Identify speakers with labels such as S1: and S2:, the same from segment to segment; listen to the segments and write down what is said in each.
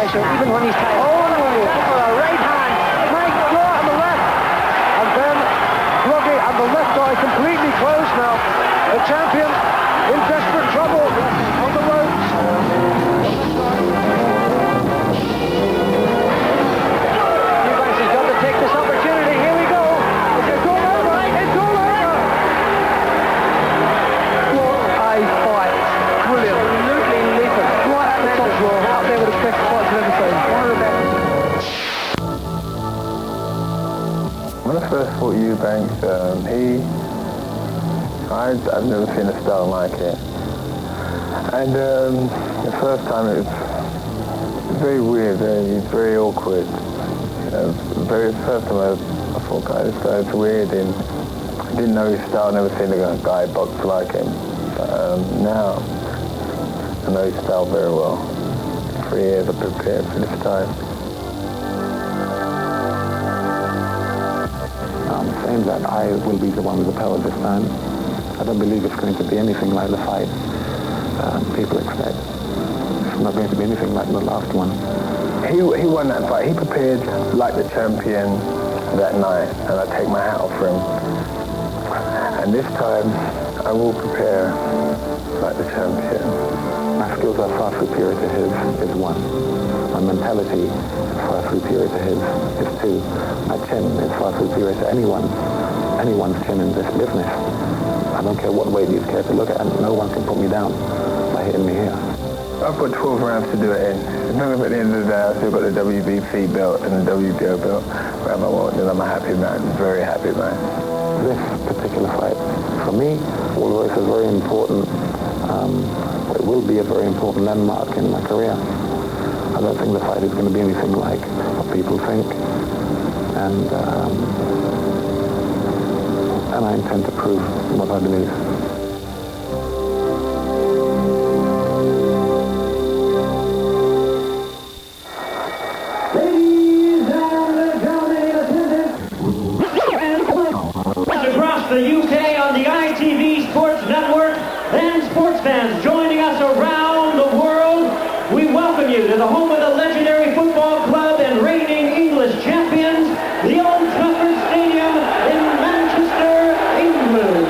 S1: pressure, even when he's tired. Oh, for a right hand. Great draw on the left. And then Pluggy and the left eye completely closed now. The champion in desperate trouble on the ropes. Eubank has got to take this opportunity. Here we go. It's all over. It's all over. What a fight. Brilliant. Absolutely lethal. Right at the top draw. Out there with the best fights I've ever seen. One of the best.
S2: When I first fought Eubank, I've never seen a style like it. And the first time it was very weird, very awkward. Very first time I thought, God, this guy's weird, and I didn't know his style, never seen a guy box like him. But now, I know his style very well. 3 years I prepared for this time.
S3: Saying that I will be the one with the power this time. I don't believe it's going to be anything like the fight people expect. It's not going to be anything like the last one.
S2: He won that fight. He prepared like the champion that night, and I take my hat off for him. And this time, I will prepare like the champion.
S3: My skills are far superior to his, is one. My mentality is far superior to his, is two. My chin is far superior to anyone's chin in this business. I don't care what weight you care to look at, no one can put me down by hitting me here.
S2: I've got 12 rounds to do it in. At the end of the day, I've still got the WBC belt and the WBO belt. Wherever I want, then I'm a happy man, very happy man.
S3: This particular fight, for me, although it's a very important, it will be a very important landmark in my career. I don't think the fight is going to be anything like what people think. And I intend to prove what I believe.
S4: Across the UK on the ITV Sports Network and sports fans joining us around the world, we welcome you to the home of the legendary football club and reigning English champions, the Old Trafford Stadium in Manchester, England.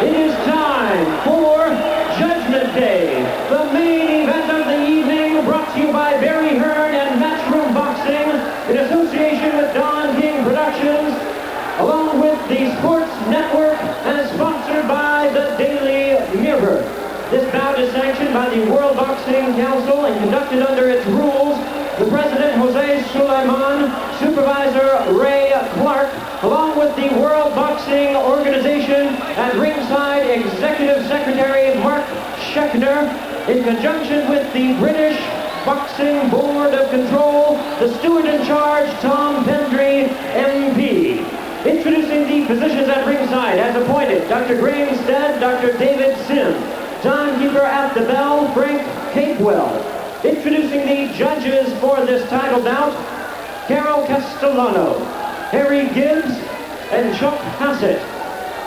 S4: It is time for Judgment Day, the main event of the evening, brought to you by Barry Hearn and Matchroom Boxing in association with Don King Productions, along with the Sports Network, and sponsored by the Daily Mirror. This bout is sanctioned by the World Boxing Council and conducted under its rules. The President, Jose Sulaiman, Supervisor Ray Clark, along with the World Boxing Organization and ringside Executive Secretary Mark Schechner, in conjunction with the British Boxing Board of Control, the steward in charge, Tom Pendry, MP. Introducing the positions at ringside as appointed, Dr. Graham Stead, Dr. David Sim. Timekeeper at the bell, Frank Capewell. Introducing the judges for this title bout, Carol Castellano, Harry Gibbs, and Chuck Hassett.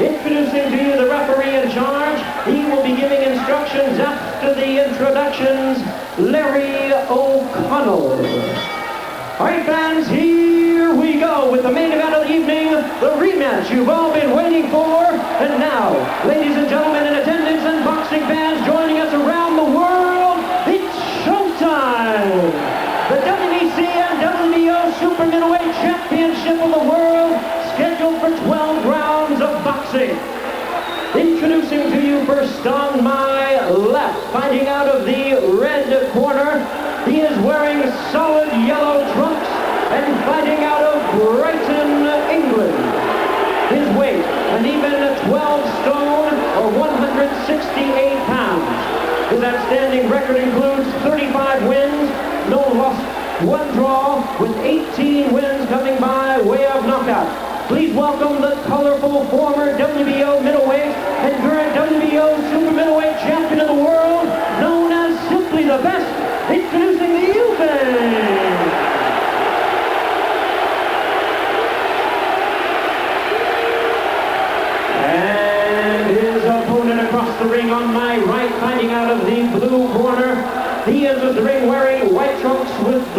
S4: Introducing to you the referee in charge. He will be giving instructions after the introductions, Larry O'Connell. All right, fans, here we go with the main event of the evening, the rematch you've all been waiting for. And now, ladies and gentlemen in attendance and boxing fans joining us around the world, it's showtime! The WBC and WBO Super Middleweight Championship of the world, scheduled for 12 rounds of boxing. Introducing to you first on my left, fighting out of the red corner, he is wearing solid yellow trunks and fighting out of Brighton, England. His weight, an even 12 stone or 168 pounds. His outstanding record includes 35 wins, no loss, 1 draw, with 18 wins coming by way of knockout. Please welcome the colorful former WBO middleweight and current WBO super middleweight champion of the world, known as simply the best, introducing the Eubank. And his opponent across the ring on my right, fighting out of the blue corner. He enters the ring wearing white trunks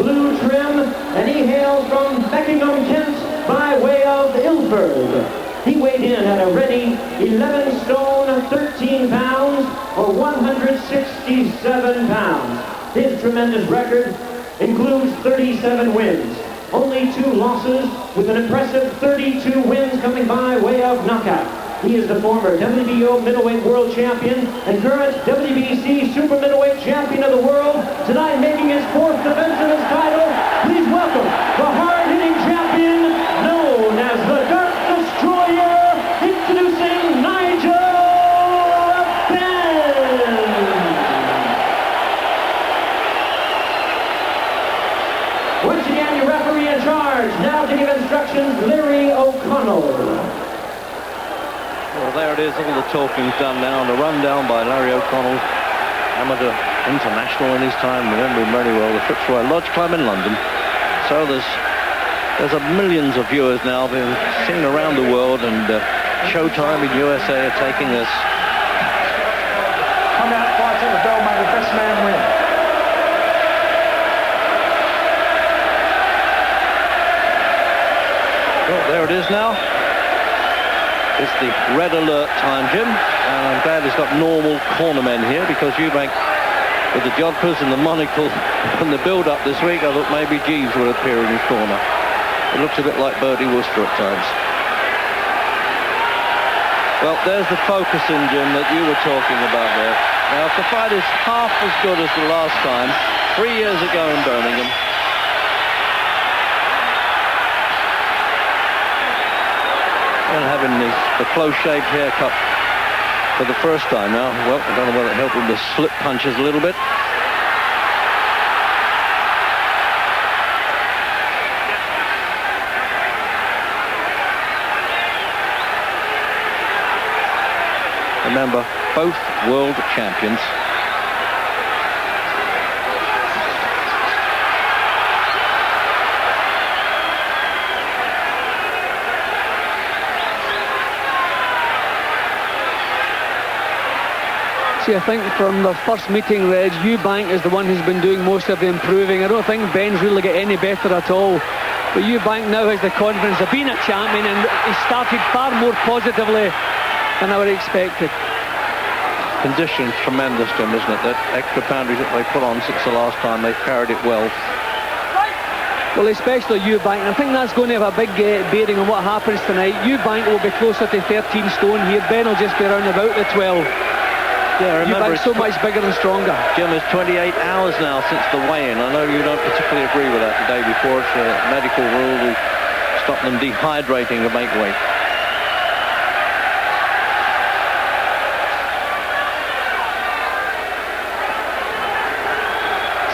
S4: blue trim, and he hails from Beckingham, Kent, by way of Ilford. He weighed in at a ready 11 stone, 13 pounds, or 167 pounds. His tremendous record includes 37 wins, only 2 losses, with an impressive 32 wins coming by way of knockout. He is the former WBO middleweight world champion and current WBC super middleweight champion of the world. Tonight making his 4th defense of his title, please welcome the hard-hitting champion known as the Dark Destroyer, introducing Nigel Benn. Once again, your referee in charge, now to give instructions, Larry O'Connell.
S5: Well, there it is, all the talking's done now, and a rundown by Larry O'Connell, amateur international in his time, remembering very well the Fitzroy Lodge Club in London. So there's millions of viewers now being seen around the world, and Showtime in USA are taking this.
S1: Come out fighting the bell, may the best man win.
S5: Well, there it is now. It's the red alert time, Jim, and I'm glad it's got normal cornermen here, because Eubank, with the jodhpurs and the monocle and the build-up this week, I thought maybe Jeeves would appear in his corner. It looks a bit like Bertie Wooster at times. Well, there's the focusing, Jim, that you were talking about there. Now, if the fight is half as good as the last time, 3 years ago in Birmingham, and having the close-shaved haircut for the first time now. Well, I don't know whether it helped with the slip punches a little bit. Remember, both world champions.
S6: I think from the first meeting, Reg, Eubank is the one who's been doing most of the improving. I don't think Benn's really get any better at all. But Eubank now has the confidence of being a champion, and he started far more positively than I would have expected.
S5: Condition's tremendous, Jim, isn't it? That extra poundage that they put on since the last time, they've carried it well.
S6: Well, especially Eubank. I think that's going to have a big bearing on what happens tonight. Eubank will be closer to 13 stone here. Ben will just be around about the 12.
S5: Yeah, remember,
S6: Eubank's so much bigger and stronger.
S5: Jim, it's 28 hours now since the weigh-in. I know you don't particularly agree with that the day before. It's a medical rule to stop them dehydrating to make weight.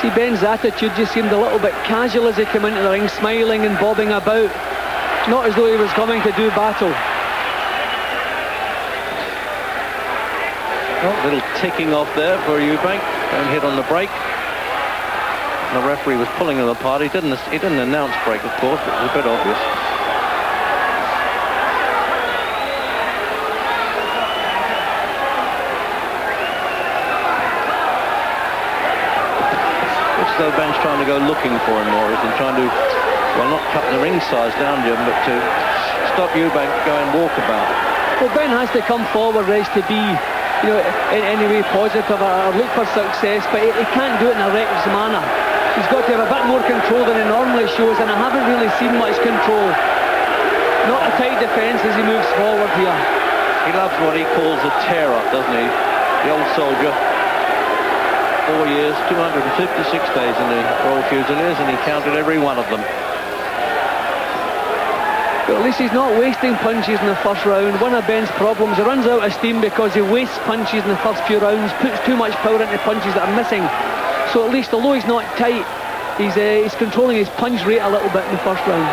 S6: See, Ben's attitude just seemed a little bit casual as he came into the ring, smiling and bobbing about. Not as though he was coming to do battle.
S5: A little ticking off there for Eubank. Don't hit on the break. The referee was pulling him apart. He didn't announce break, of course, but it was a bit obvious. Which though Ben's trying to go looking for him more, isn't trying to, well, not cut the ring size down, Jim, but to stop Eubank going walkabout.
S6: Well, Ben has to come forward, Reg, to be, you know, in any way positive or look for success, but he can't do it in a reckless manner. He's got to have a bit more control than he normally shows, and I haven't really seen much control. Not a tight defence as he moves forward here.
S5: He loves what he calls a tear-up, doesn't he? The old soldier. 4 years, 256 days in the Royal Fusiliers, and he counted every one of them.
S6: But at least he's not wasting punches in the first round. One of Ben's problems, he runs out of steam because he wastes punches in the first few rounds, puts too much power into punches that are missing. So at least, although he's not tight, he's controlling his punch rate a little bit in the first round.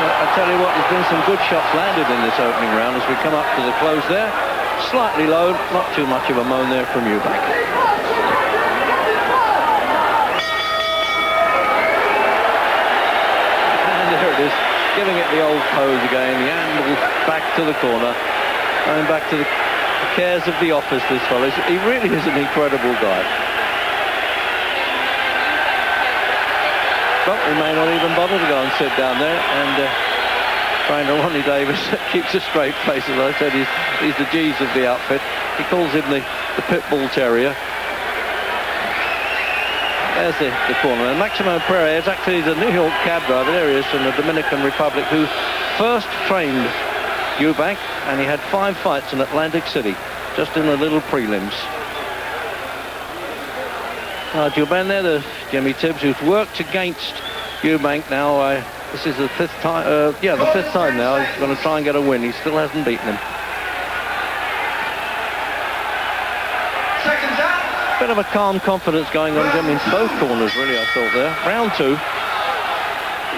S5: I tell you what, there's been some good shots landed in this opening round as we come up to the close there. Slightly low, not too much of a moan there from Eubank. Is giving it the old pose again, the angle back to the corner, going back to the cares of the office, this fellow. He really is an incredible guy. But we may not even bother to go and sit down there. And trainer Ronnie Davis keeps a straight face. As I said, he's the G's of the outfit. He calls him the pit bull terrier. There's the corner. And Maximo Perez is actually the New York cab driver. There he is, from the Dominican Republic, who first trained Eubank, and he had 5 fights in Atlantic City, just in the little prelims. Nigel Benn there, the Jimmy Tibbs, who's worked against Eubank now. This is the 5th time. The 5th time now. He's going to try and get a win. He still hasn't beaten him. Bit of a calm confidence going on, Jim, in both corners, really, I thought there. Round 2.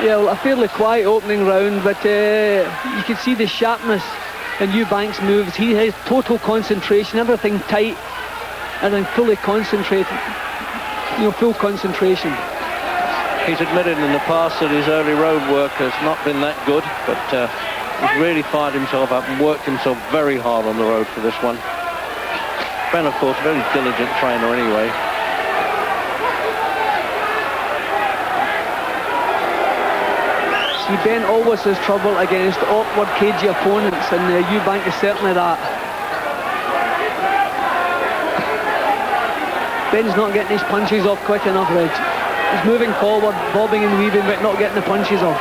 S6: Yeah, well, a fairly quiet opening round, but you can see the sharpness in Eubank's moves. He has total concentration, everything tight, and then fully concentrated. Full concentration.
S5: He's admitted in the past that his early road work has not been that good, but he's really fired himself up and worked himself very hard on the road for this one. Ben, of course, a very diligent trainer anyway.
S6: See, Ben always has trouble against awkward, cagey opponents, and Eubank is certainly that. Ben's not getting his punches off quick enough, Reg. He's moving forward, bobbing and weaving, but not getting the punches off.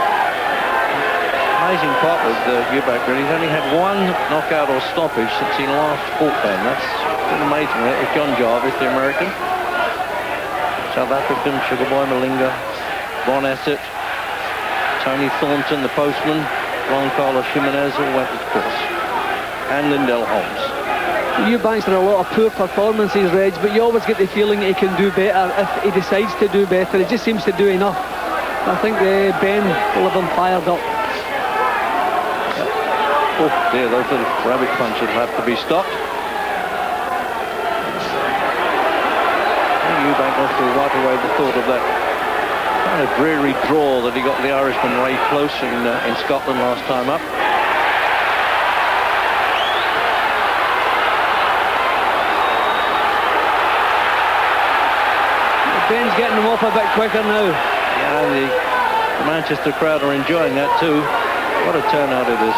S5: Amazing part with Eubank, really. He's only had 1 knockout or stoppage since he last fought Ben. That's amazing. It's John Jarvis, the American. South African, Sugar Boy Malinga, Ron Essett, Tony Thornton, the postman, Ron Carlos Jimenez, all went to course. And Lindell Holmes.
S6: Eubank's had a lot of poor performances, Reg, but you always get the feeling he can do better if he decides to do better. He just seems to do enough. I think Ben will have him fired up.
S5: Oh dear, those little rabbit punches have to be stopped. Eubank must have right away the thought of that kind of dreary draw that he got the Irishman Ray Close in Scotland last time up.
S6: Ben's getting them off a bit quicker now.
S5: Yeah, the Manchester crowd are enjoying that too. What a turnout it is.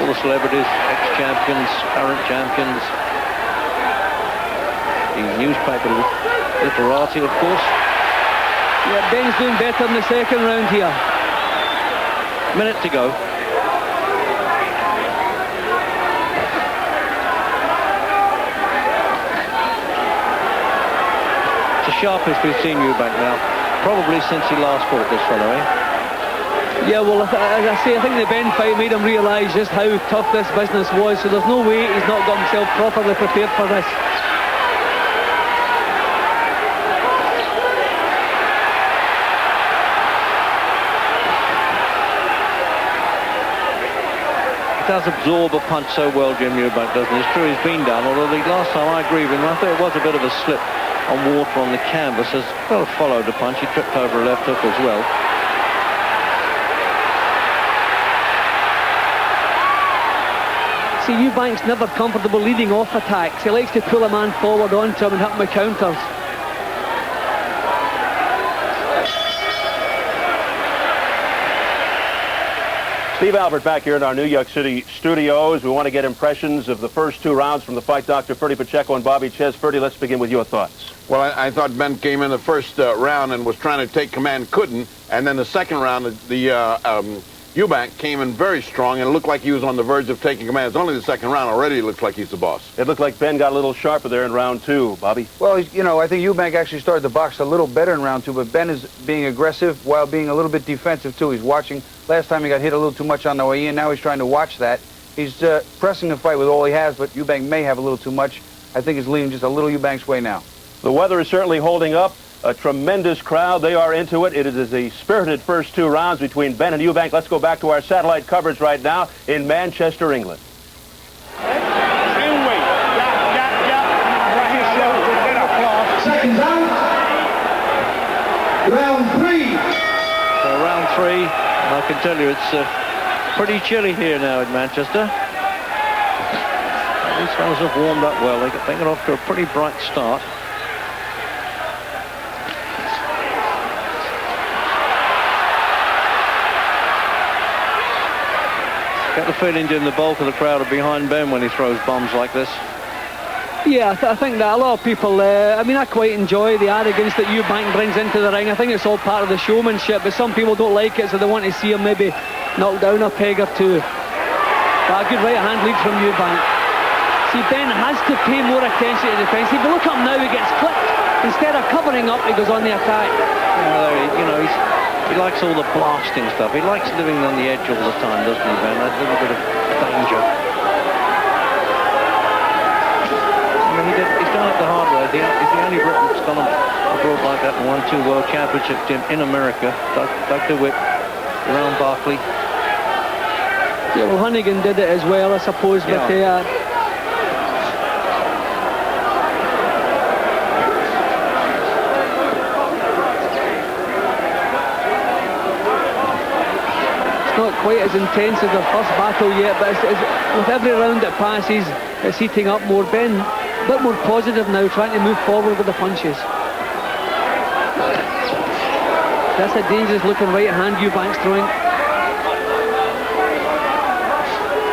S5: All the celebrities, ex-champions, current champions. The newspaper literati, of course.
S6: Yeah, Ben's doing better in the second round here.
S5: Minute to go. It's the sharpest we've seen Eubank now, probably since he last fought this fellow, eh?
S6: Yeah, well, as I say, I think the Ben fight made him realise just how tough this business was, so there's no way he's not got himself properly prepared for this.
S5: He does absorb a punch so well, Jim Eubank, doesn't he? It's true he's been down, although the last time I agree with him, I thought it was a bit of a slip on water on the canvas, as well followed the punch. He tripped over a left hook as well.
S6: See, Eubank's never comfortable leading off attacks. He likes to pull a man forward onto him and hit him with counters.
S1: Steve Albert back here in our New York City studios. We want to get impressions of the first 2 rounds from the fight doctor, Ferdy Pacheco and Bobby Ches. Ferdy, let's begin with your thoughts.
S7: Well, I thought Ben came in the first round and was trying to take command, couldn't. And then the second round, Eubank came in very strong, and it looked like he was on the verge of taking command. It's only the second round. Already it looks like he's the boss.
S1: It looked like Ben got a little sharper there in round 2, Bobby.
S8: Well, you know, I think Eubank actually started the box a little better in round 2, but Ben is being aggressive while being a little bit defensive, too. He's watching. Last time he got hit a little too much on the way in. Now he's trying to watch that. He's pressing the fight with all he has, but Eubank may have a little too much. I think it's leaning just a little Eubank's way now.
S1: The weather is certainly holding up. A tremendous crowd. They are into it. It is a spirited first 2 rounds between Ben and Eubank. Let's go back to our satellite coverage right now in Manchester, England.
S4: Seconds out. Round 3.
S5: So round 3, I can tell you it's pretty chilly here now in Manchester. These fellas have warmed up well. They got off to a pretty bright start. Get the feeling, Jim, the bulk of the crowd are behind Ben when he throws bombs like this.
S6: Yeah, I think that a lot of people, I mean, I quite enjoy the arrogance that Eubank brings into the ring. I think it's all part of the showmanship, but some people don't like it, so they want to see him maybe knock down a peg or two. But a good right-hand lead from Eubank. See, Ben has to pay more attention to defence. If you look up now, he gets clipped. Instead of covering up, he goes on the attack.
S5: You know, he likes all the blasting stuff. He likes living on the edge all the time, doesn't he, Ben? That little bit of danger. I mean, he's done it the hard way. He's the only Briton that's gone abroad like that and won 2 World Championships in America. Doug DeWitt, around Barkley.
S6: Yeah, well, Hunnigan did it as well, I suppose, but it's not quite as intense as the first battle yet, but with every round that passes, it's heating up more. Ben, a bit more positive now, trying to move forward with the punches. That's a dangerous looking right hand Eubank's throwing.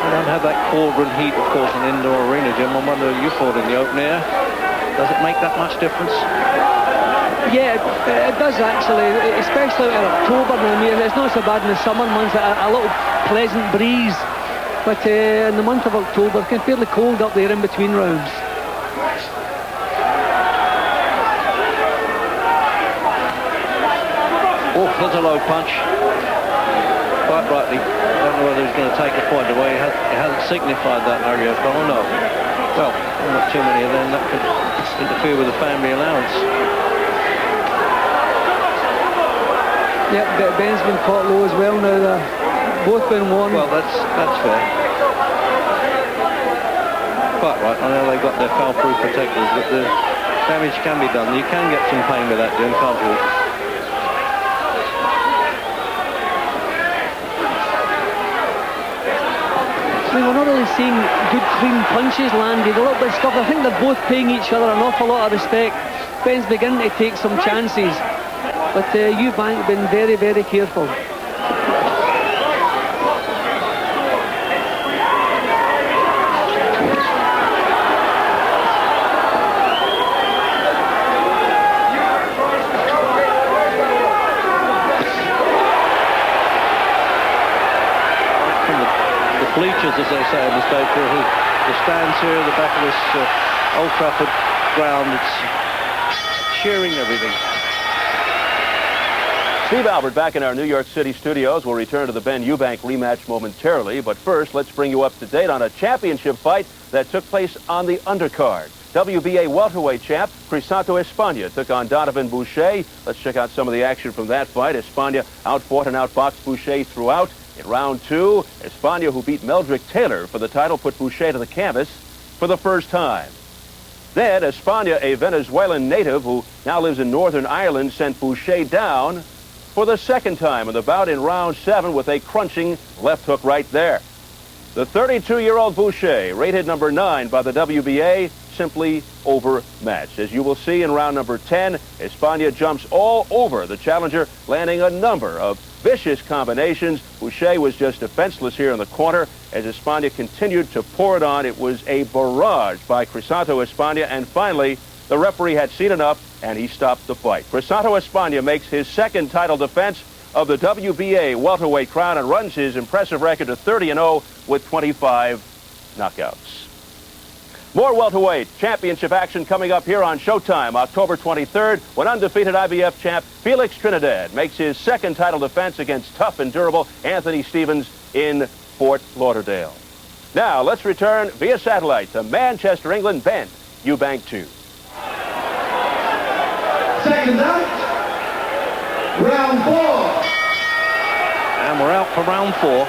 S5: They don't have that cauldron heat, of course, in indoor arena, Jim. I wonder if you fought in the open air. Does it make that much difference?
S6: Yeah, it does actually, especially in October now. I mean, it's not so bad in the summer months, a little pleasant breeze. But in the month of October, it can feel fairly cold up there in between rounds.
S5: Oh, there's a low punch. Quite rightly. I don't know whether he's going to take the point away. He hasn't signified that, Larry O'Connell, no. Well, not too many of them. That could interfere with the family allowance.
S6: Yep, Ben's been caught low as well now. They're both been warned.
S5: Well, that's fair. Quite right. I know they've got their foul-proof protectors, but the damage can be done. You can get some pain with that, Jim, can't you?
S6: We're not really seeing good clean punches landed, a little bit of stuff. I think they're both paying each other an awful lot of respect. Ben's beginning to take some chances, but Eubank been very, very careful.
S5: Bleachers, as they say in the States, the stands here at the back of this Old Trafford ground, it's cheering everything.
S9: Steve Albert back in our New York City studios. We'll return to the Ben Eubank rematch momentarily, but first let's bring you up to date on a championship fight that took place on the undercard. WBA welterweight champ Crisanto España took on Donovan Boucher. Let's check out some of the action from that fight. España outfought and outboxed Boucher throughout. In round 2, España, who beat Meldrick Taylor for the title, put Boucher to the canvas for the first time. Then España, a Venezuelan native who now lives in Northern Ireland, sent Boucher down for the second time in the bout in round 7 with a crunching left hook right there. The 32-year-old Boucher, rated number 9 by the WBA, simply overmatched. As you will see in round number 10, España jumps all over the challenger, landing a number of vicious combinations. Boucher was just defenseless here in the corner. As España continued to pour it on, it was a barrage by Crisanto España, and finally, the referee had seen enough, and he stopped the fight. Crisanto España makes his second title defense of the WBA welterweight crown and runs his impressive record to 30-0 with 25 knockouts. More welterweight championship action coming up here on Showtime, October 23rd, when undefeated IBF champ Felix Trinidad makes his second title defense against tough and durable Anthony Stevens in Fort Lauderdale. Now, let's return via satellite to Manchester, England. Ben Eubank 2.
S10: Second out, round 4.
S5: And we're out for round 4.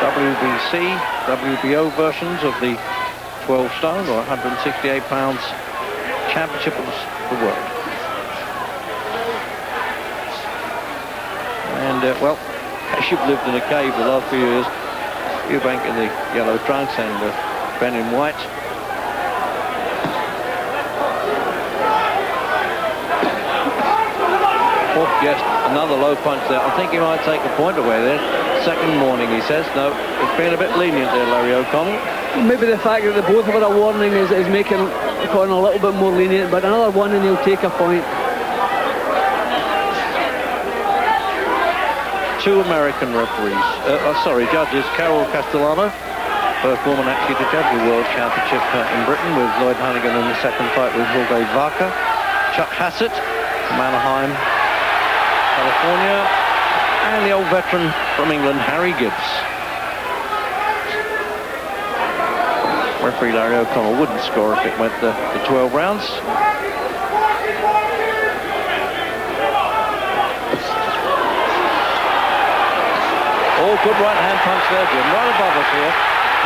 S5: WBC, WBO versions of the 12 stone or 168 pounds championship of the world. And well, as you've lived in a cave the last few years, Eubank in the yellow trunks and Ben in white. Oh yes, another low punch there. I think he might take the point away there. second warning, he says. No, he's been a bit lenient there, Larry O'Connell.
S6: Maybe the fact that the both of a warning is making O'Connell a little bit more lenient, but another one and he'll take a point.
S5: Two American referees, judges. Carol Castellano, first woman actually to judge the World Championship in Britain, with Lloyd Hannigan in the second fight with Jorge Vaca. Chuck Hassett from Anaheim, California, and the old veteran from England, Harry Gibbs. Referee Larry O'Connell wouldn't score if it went the 12 rounds. Oh, good right hand punch there, Jim, right above us here.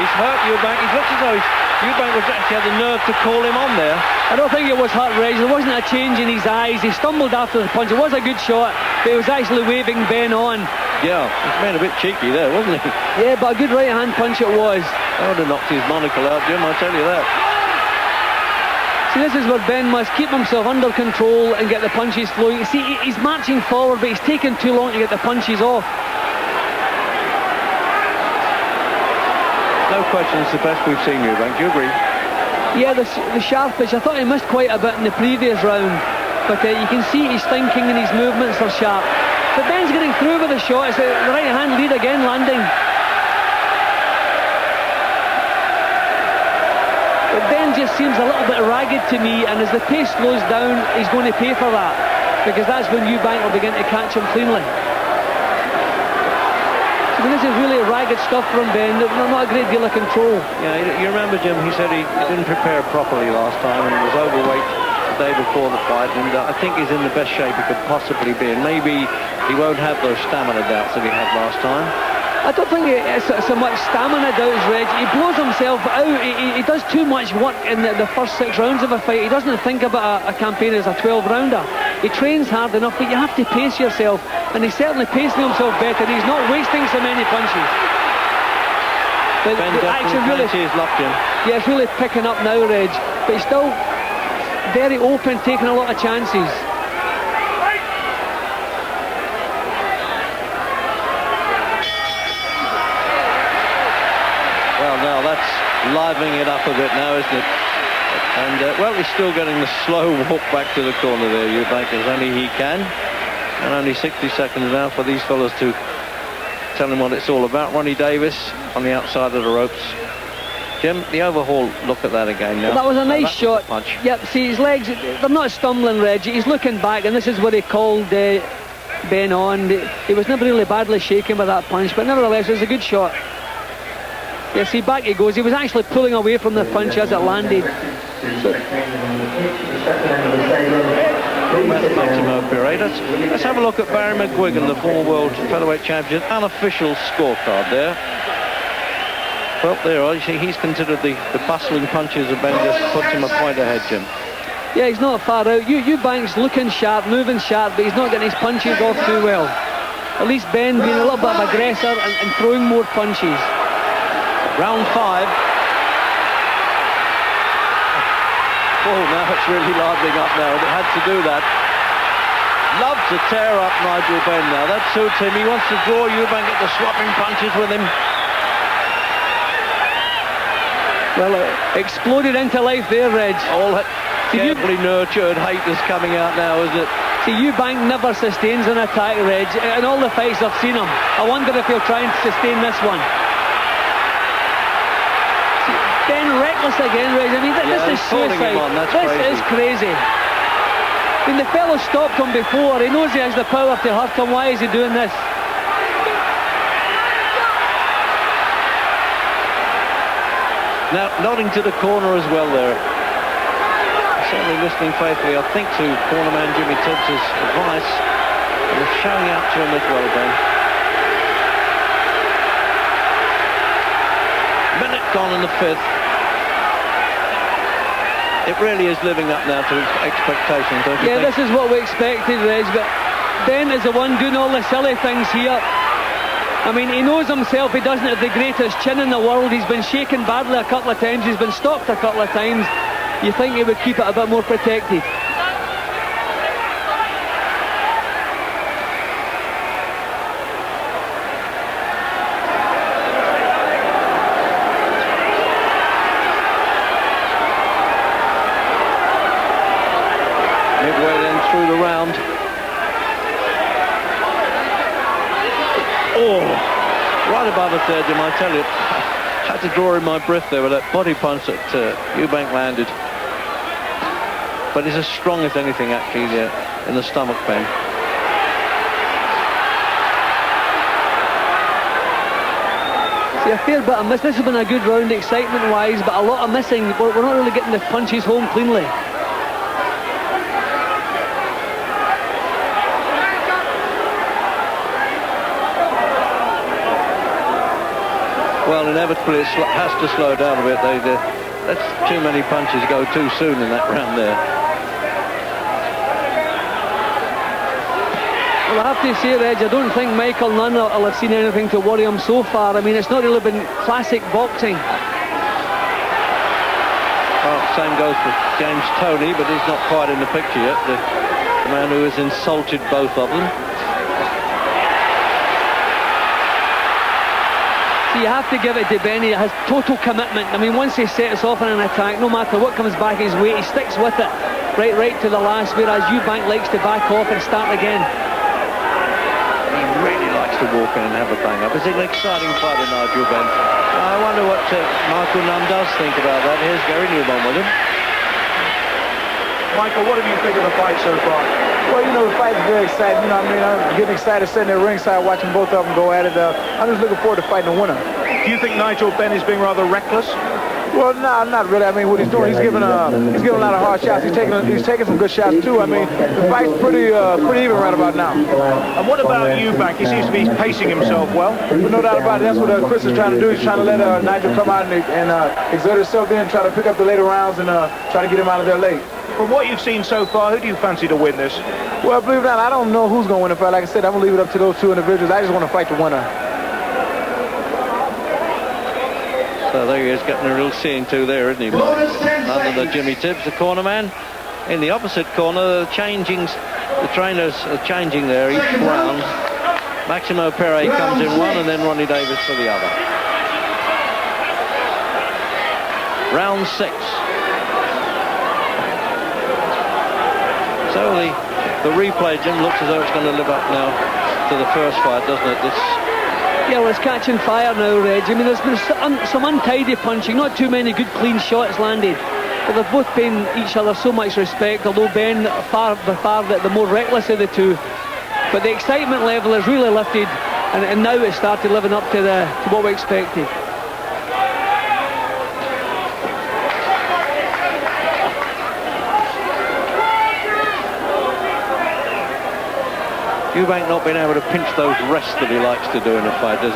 S5: He's hurt Eubank. He's looked as though Eubank was actually had the nerve to call him on there.
S6: I don't think it was hurt, Reg. There wasn't a change in his eyes. He stumbled after the punch. It was a good shot, but he was actually waving Ben on.
S5: Yeah, he's been a bit cheeky there, wasn't he?
S6: Yeah, but a good right hand punch it was.
S5: That would have knocked his monocle out, Jim, I tell you that.
S6: See, this is where Ben must keep himself under control and get the punches flowing. See, he's marching forward, but he's taking too long to get the punches off.
S5: No question, it's the best we've seen, Eubank. Do you agree?
S6: Yeah, the sharpish. I thought he missed quite a bit in the previous round, but you can see his thinking and his movements are sharp. But Ben's getting through with the shot. It's the right hand lead again landing. But Ben just seems a little bit ragged to me, and as the pace slows down, he's going to pay for that, because that's when Eubank will begin to catch him cleanly. I mean, this is really ragged stuff from Ben. Not a great deal of control.
S5: Yeah, you remember, Jim, he said he didn't prepare properly last time and was overweight the day before the fight, and I think he's in the best shape he could possibly be, and maybe he won't have those stamina doubts that he had last time.
S6: I don't think it's so much stamina doubts, Reg. He blows himself out. He does too much work in the first 6 rounds of a fight. He doesn't think about a campaign as a 12-rounder. He trains hard enough, but you have to pace yourself, and he's certainly pacing himself better. He's not wasting so many punches. But
S5: Ben
S6: action really
S5: is locked in.
S6: Yeah, it's really picking up now, Reg. But he's still very open, taking a lot of chances.
S5: Well, now that's livening it up a bit now, isn't it? And, well, he's still getting the slow walk back to the corner there, Eubank, as only he can. And only 60 seconds now for these fellas to tell him what it's all about. Ronnie Davis on the outside of the ropes. Jim, the overhaul, look at that again now.
S6: Well, that was a nice shot.
S5: Punch.
S6: Yep, see his legs, they're not stumbling, Reg. He's looking back, and this is what he called Ben on. He was never really badly shaken by that punch, but nevertheless, it was a good shot. Yeah, see, back he goes. He was actually pulling away from the punch as it landed.
S5: Let's have a look at Barry McGuigan, the former world featherweight champion. Unofficial scorecard there. Well, there, you see, he's considered the bustling punches of Ben just puts him a point ahead, Jim.
S6: Yeah, he's not far out. Eubank's looking sharp, moving sharp, but he's not getting his punches off too well. At least Ben being a little bit of aggressor and throwing more punches.
S5: Round 5. Oh, now it's really livening up now. It had to do that. Loves to tear up Nigel Benn now. That suits him. He wants to draw Eubank at the swapping punches with him.
S6: Well, exploded into life there, Reg.
S5: All that carefully nurtured hate is coming out now, isn't it?
S6: See, Eubank never sustains an attack, Reg. In all the fights I've seen him, I wonder if he'll try and sustain this one. Ben reckless again, Reg. I mean, this is suicide. This is crazy. I mean, the fellow stopped him before. He knows he has the power to hurt him. Why is he doing this?
S5: Now, nodding to the corner as well there. Certainly listening faithfully, I think, to cornerman Jimmy Tibbs' advice. And showing out to him as well, Ben. Minute gone in the 5th. It really is living up now to expectations, don't you think?
S6: Yeah, this is what we expected, Reg, but Ben is the one doing all the silly things here. I mean, he knows himself he doesn't have the greatest chin in the world. He's been shaken badly a couple of times. He's been stopped a couple of times. You think he would keep it a bit more protected.
S5: breath there, Jim, I tell you. Had to draw in my breath there with that body punch that Eubank landed. But it's as strong as anything, actually, in the stomach, Ben.
S6: See, a fair bit of miss. This has been a good round excitement-wise, but a lot of missing. We're not really getting the punches home cleanly.
S5: Well, inevitably it has to slow down a bit. That's too many punches go too soon in that round there.
S6: Well, I have to say, Reg, I don't think Michael Nunn will have seen anything to worry him so far. I mean, it's not really been classic boxing.
S5: Well, same goes for James Toney, but he's not quite in the picture yet. The man who has insulted both of them.
S6: You have to give it to Benny. It has total commitment. I mean, once he sets off on an attack, no matter what comes back his way, he sticks with it right to the last, whereas Eubank likes to back off and start again.
S5: He really likes to walk in and have a bang up. It's an exciting fighter, Nigel Benn. I wonder what Michael Nunn does think about that. Here's Gary Newman with him.
S11: Michael, what do you think of the fight so far?
S12: Well, you know, the fight is very exciting. You know, I mean, I'm getting excited sitting there ringside watching both of them go at it. I'm just looking forward to fighting the winner.
S11: Do you think Nigel Benn is being rather reckless?
S12: Well, no, not really. I mean, what he's doing, he's giving a lot of hard shots. He's taking some good shots too. I mean, the fight's pretty even right about now.
S11: And what about Eubank? He seems to be pacing himself well.
S12: But no doubt about it. That's what Chris is trying to do. He's trying to let Nigel come out and exert himself there and try to pick up the later rounds and try to get him out of there late.
S11: From what you've seen so far, who do you fancy to win this?
S12: Well, believe it or not, I don't know who's going to win the fight. Like I said, I'm going to leave it up to those two individuals. I just want to fight the winner.
S5: So there he is, getting a real seeing to there, isn't he? Under the Jimmy Tibbs, the corner man. In the opposite corner, the trainers are changing there each round. Maximo Perret comes in one, and then Ronnie Davis for the other. Round 6. So the replay, Jim, looks as though it's going to live up now to the first fight, doesn't it?
S6: Yeah, well, it's catching fire now, Reg. I mean, there's been some untidy punching, not too many good clean shots landed. But they're both paying each other so much respect, although Ben by far the more reckless of the two. But the excitement level has really lifted, and now it's started living up to what we expected.
S5: Eubank not being able to pinch those rests that he likes to do in a fight. He's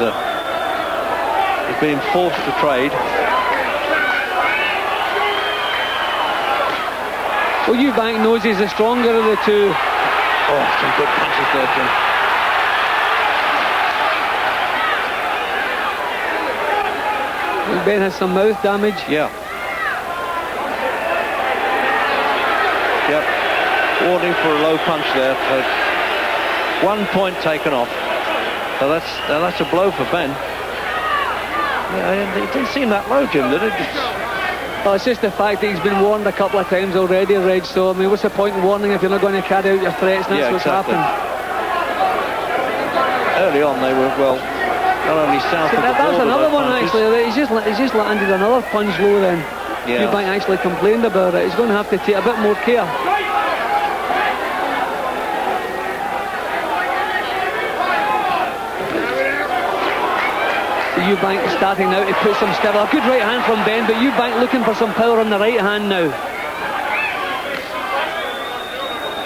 S5: been forced to trade.
S6: Well, Eubank knows he's the stronger of the two.
S5: Oh, some good punches there, Jim.
S6: Ben has some mouth damage.
S5: Yeah. Yep. Warning for a low punch there. 1 point taken off. So that's a blow for Ben. Yeah, it didn't seem that low, Jim, did it?
S6: Well, it's just the fact that he's been warned a couple of times already, Reg. So, I mean, what's the point in warning if you're not going to carry out your threats? And that's what's happened.
S5: Early on, they were, well, not only south of the border.
S6: That's another one, actually. He's just landed another punch low then.
S5: Yeah.
S6: Eubank actually complained about it. He's going to have to take a bit more care. Eubank starting now to put some stiff. A good right hand from Ben, but Eubank looking for some power on the right hand now.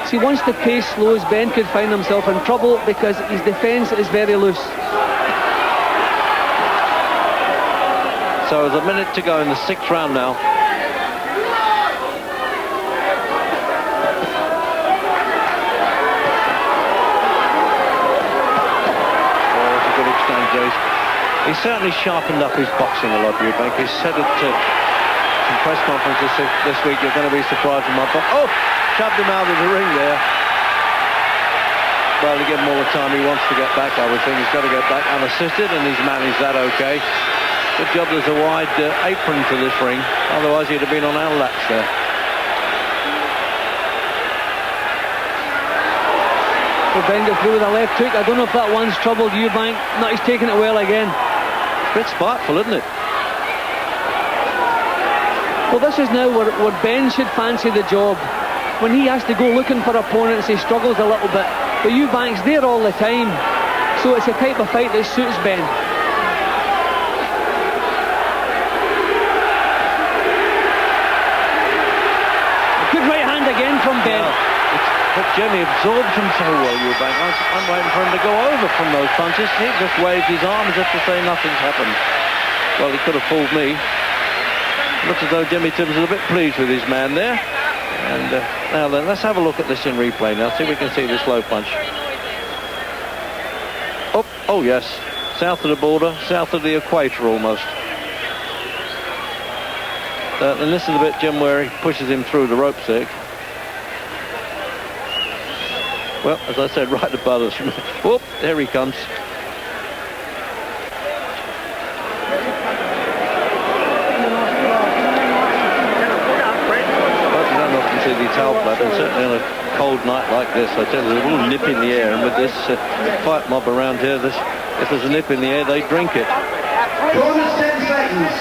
S6: See, once the pace slows, Ben could find himself in trouble because his defence is very loose.
S5: So there's a minute to go in the 6th round now. Oh, it's a good exchange, Jace. He's certainly sharpened up his boxing a lot, Eubank. He's said it to some press conferences this week, you're going to be surprised with my box. Oh, shoved him out of the ring there. Well, to give him all the time he wants to get back, I would think. He's got to get back unassisted, and he's managed that okay. Good job there's a wide apron to this ring. Otherwise, he'd have been on our laps there.
S6: So Ben got through with a left hook. I don't know if that one's troubled Eubank. No, he's taking it well again.
S5: A bit spiteful, isn't it?
S6: Well, this is now where Ben should fancy the job. When he has to go looking for opponents, he struggles a little bit. But Eubank's there all the time, so it's a type of fight that suits Ben. Good right hand again from Ben.
S5: But Jimmy absorbed him so well, Eubank. I'm waiting for him to go over from those punches. He just waved his arms as if to say nothing's happened. Well, he could have fooled me. Looks as though Jimmy Tibbs is a bit pleased with his man there. And now then, let's have a look at this in replay now. See if we can see this low punch. Oh yes. South of the border, south of the equator almost. And this is the bit, Jim, where he pushes him through the rope stick. Well, as I said, right above us. Whoop, there he comes. See the towel blood, and certainly on a cold night like this, I tell you, there's a little nip in the air, and with this fight mob around here, if there's a nip in the air, they drink it.
S10: Bonus 10 seconds.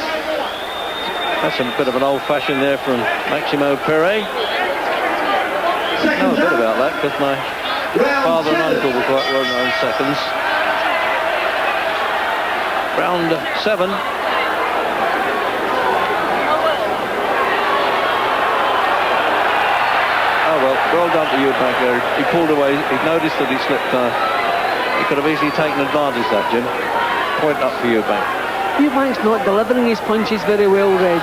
S5: That's a bit of an old-fashioned there from Maximo Perret. I know a bit about that, because my father and uncle were quite well-known seconds. Round 7. Well done to Eubank there. He pulled away. He noticed that he slipped. He could have easily taken advantage of that, Jim. Point up for Eubank.
S6: Eubank's not delivering his punches very well, Reg.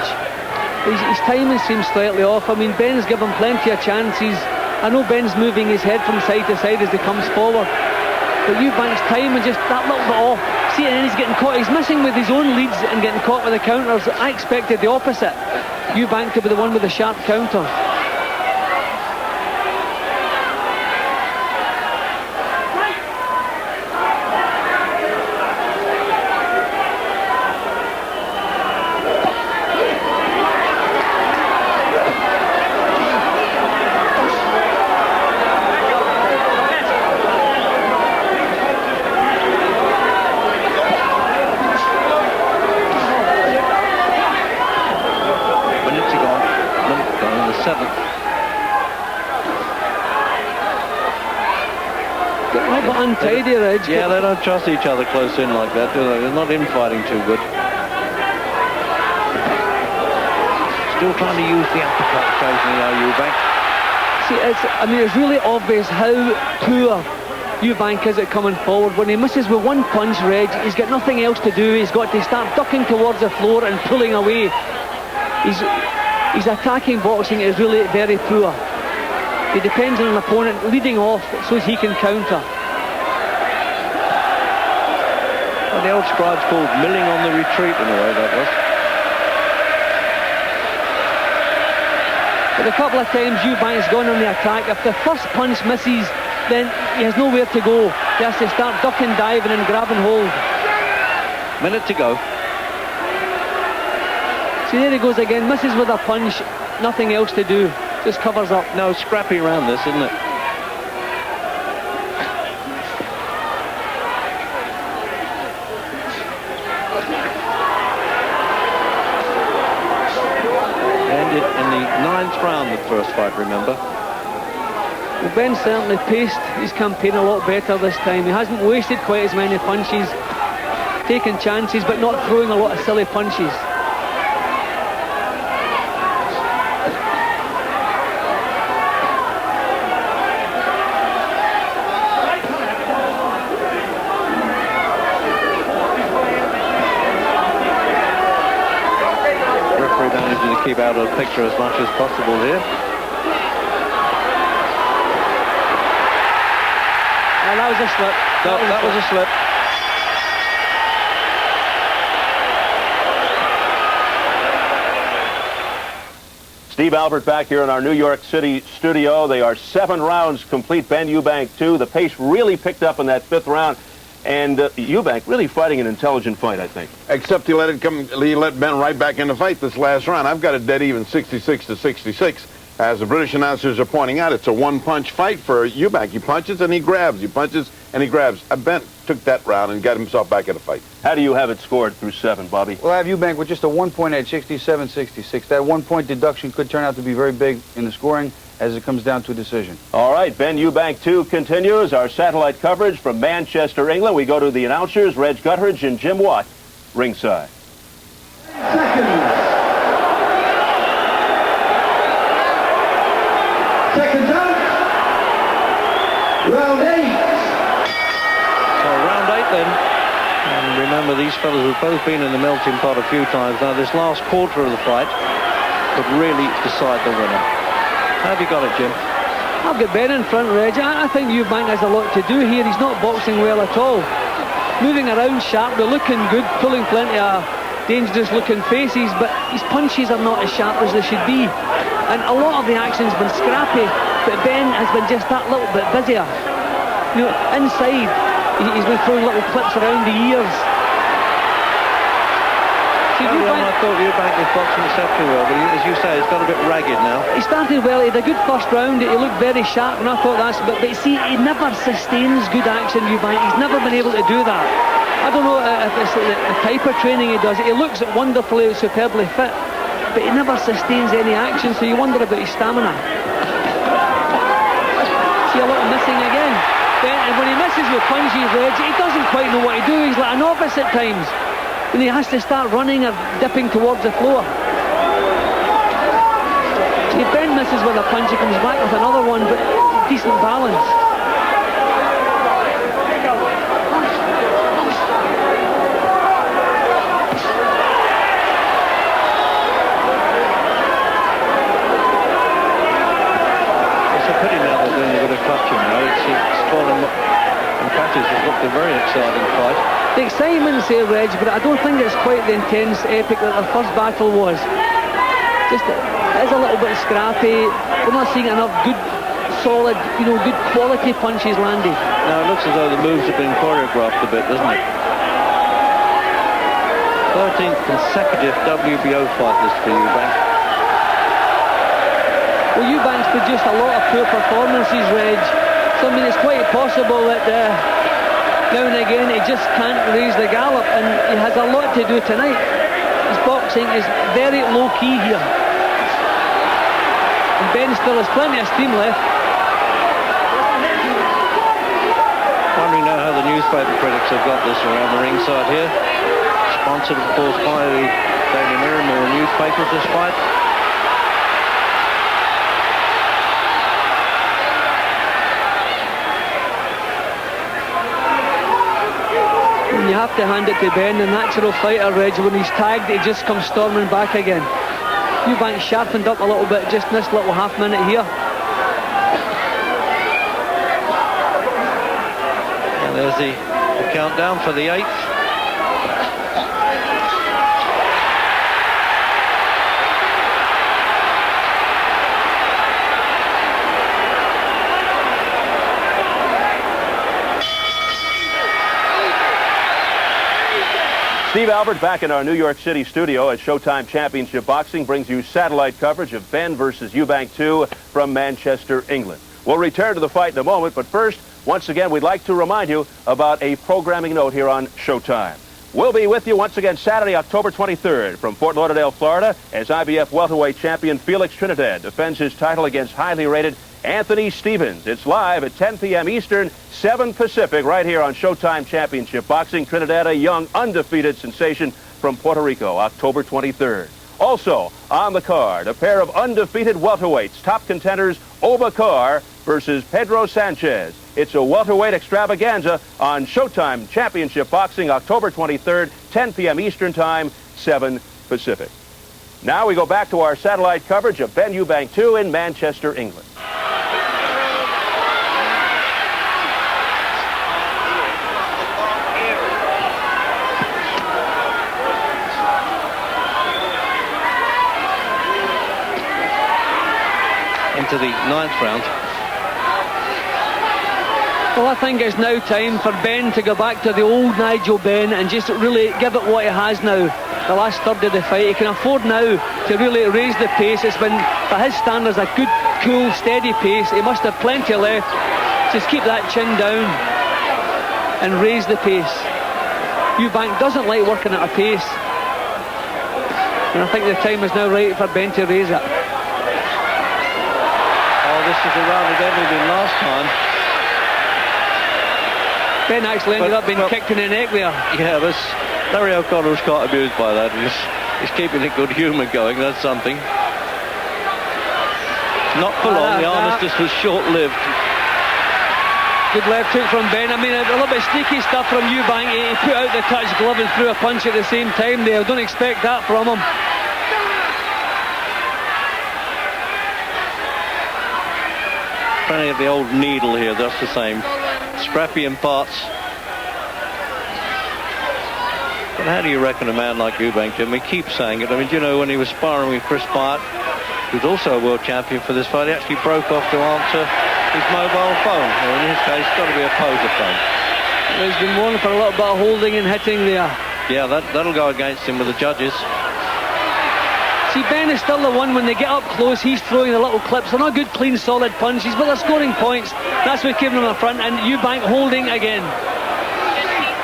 S6: His timing seems slightly off. I mean, Ben's given plenty of chances. I know Ben's moving his head from side to side as he comes forward. But Eubank's timing just that little bit off. See, and then he's getting caught. He's missing with his own leads and getting caught with the counters. I expected the opposite. Eubank to be the one with the sharp counter. Untidy, Reg.
S5: Yeah, they don't trust each other close in like that, do they? They're not infighting too good. Still trying to use the uppercut occasionally, Eubank.
S6: See, it's really obvious how poor Eubank is at coming forward. When he misses with one punch, Reg, he's got nothing else to do. He's got to start ducking towards the floor and pulling away. His attacking boxing is really very poor. He depends on an opponent leading off so he can counter.
S5: Well, the old scribes called milling on the retreat in a way, that was.
S6: But a couple of times Eubank's gone on the attack. If the first punch misses, then he has nowhere to go. He has to start ducking, diving and grabbing hold.
S5: Minute to go.
S6: See, there he goes again, misses with a punch, nothing else to do, just covers up.
S5: No, scrappy around this, isn't it? Ended in the 9th round, the first fight, remember?
S6: Well, Ben certainly paced his campaign a lot better this time. He hasn't wasted quite as many punches, taking chances, but not throwing a lot of silly punches.
S5: Keep out of the picture as much as possible here.
S6: And that was a slip.
S5: That was a slip.
S9: Steve Albert back here in our New York City studio. They are 7 rounds complete. Ben Eubank 2. The pace really picked up in that 5th round. And Eubank really fighting an intelligent fight, I think.
S7: Except he let Ben right back in the fight this last round. I've got it dead even 66 to 66. as the British announcers are pointing out, it's a one-punch fight for Eubank. He punches and he grabs. He punches and he grabs. Benn took that round and got himself back in the fight.
S9: How do you have it scored through 7, Bobby?
S8: Well, I have Eubank with just a 1-point edge, 67-66. That 1-point deduction could turn out to be very big in the scoring as it comes down to a decision.
S9: All right, Ben Eubank 2 continues. Our satellite coverage from Manchester, England. We go to the announcers, Reg Guttridge and Jim Watt, ringside.
S10: Seconds out. Round 8.
S5: So round 8 then. And remember, these fellas have both been in the melting pot a few times. Now this last quarter of the fight could really decide the winner. How have you got it, Jim?
S6: I've got Ben in front, Reg. I think Eubank has a lot to do here. He's not boxing well at all. Moving around sharply, looking good, pulling plenty of dangerous looking faces, but his punches are not as sharp as they should be. And a lot of the action's been scrappy, but Ben has been just that little bit busier. You know, inside, he's been throwing little clips around the ears. See,
S5: I thought Eubank was boxing exceptionally well, but as you say, it's got a bit ragged now.
S6: He started well, he had a good first round, he looked very sharp, and I thought that's... But see, he never sustains good action, Eubank. He's never been able to do that. I don't know if it's the type of training he does. He looks wonderfully, superbly fit, but he never sustains any action, so you wonder about his stamina. See a little missing again. And when he misses with punches, Reg, he doesn't quite know what to do. He's like a novice at times. And he has to start running or dipping towards the floor. If Ben misses with a punch, he comes back with another one, but decent balance.
S5: It's a pity now they're doing a bit of clutching now. It's fallen and catches. It's looked a very exciting fight.
S6: The excitement's there, Reg, but I don't think it's quite the intense epic that their first battle was. Just, it's a little bit scrappy. We're not seeing enough good, solid, good quality punches landed.
S5: Now it looks as though the moves have been choreographed a bit, doesn't it? 13th consecutive WBO fight this for Eubank.
S6: Well, Eubank's produced a lot of poor performances, Reg. So, I mean, it's quite possible that now and again he just can't raise the gallop, and he has a lot to do tonight. His boxing is very low-key here. And Ben still has plenty of steam left.
S5: Wondering now how the newspaper critics have got this around the ringside here. Sponsored, of course, by the Daily Mirror and more newspapers, this fight.
S6: You have to hand it to Ben, the natural fighter, Reg. When he's tagged, he just comes storming back again. Eubank sharpened up a little bit just in this little half minute here.
S5: And there's the countdown for the 8th.
S9: Steve Albert back in our New York City studio as Showtime Championship Boxing brings you satellite coverage of Benn versus Eubank 2 from Manchester, England. We'll return to the fight in a moment, but first, once again, we'd like to remind you about a programming note here on Showtime. We'll be with you once again Saturday, October 23rd from Fort Lauderdale, Florida, as IBF welterweight champion Felix Trinidad defends his title against highly rated Anthony Stevens. It's live at 10 p.m. Eastern, 7 Pacific, right here on Showtime Championship Boxing. Trinidad, a young, undefeated sensation from Puerto Rico, October 23rd. Also, on the card, a pair of undefeated welterweights, top contenders Eubank versus Pedro Sanchez. It's a welterweight extravaganza on Showtime Championship Boxing, October 23rd, 10 p.m. Eastern Time, 7 Pacific. Now we go back to our satellite coverage of Benn Eubank 2 in Manchester, England.
S5: Into the 9th round.
S6: Well, I think it's now time for Ben to go back to the old Nigel Benn and just really give it what he has now. the last third of the fight. He can afford now to really raise the pace. It's been, by his standards, a good, cool, steady pace. He must have plenty left. Just keep that chin down and raise the pace. Eubank doesn't like working at a pace. And I think the time is now right for Ben to raise it.
S5: Oh, this is a round that ended in last time.
S6: Ben actually ended up being kicked in the neck there.
S5: Yeah, Larry O'Connell's quite amused by that. He's keeping a good humour going, that's something. Not for long, the armistice was short-lived.
S6: Good left hook from Ben. I mean, a little bit sneaky stuff from Eubank. He put out the touch glove and threw a punch at the same time there. Don't expect that from him.
S5: Plenty of the old needle here, just the same. Scrappy in parts. But how do you reckon a man like Eubank, Jim? We keep saying it. I mean, do you know, when he was sparring with Chris Byatt, who's also a world champion for this fight, he actually broke off to answer his mobile phone, or in his case, it's got to be a poser phone.
S6: Well, he's been warned for a little bit of holding and hitting there.
S5: Yeah, that'll go against him with the judges.
S6: See, Ben is still the one, when they get up close, he's throwing the little clips. They're not good, clean, solid punches, but they're scoring points. That's what keeping him in the front, and Eubank holding again.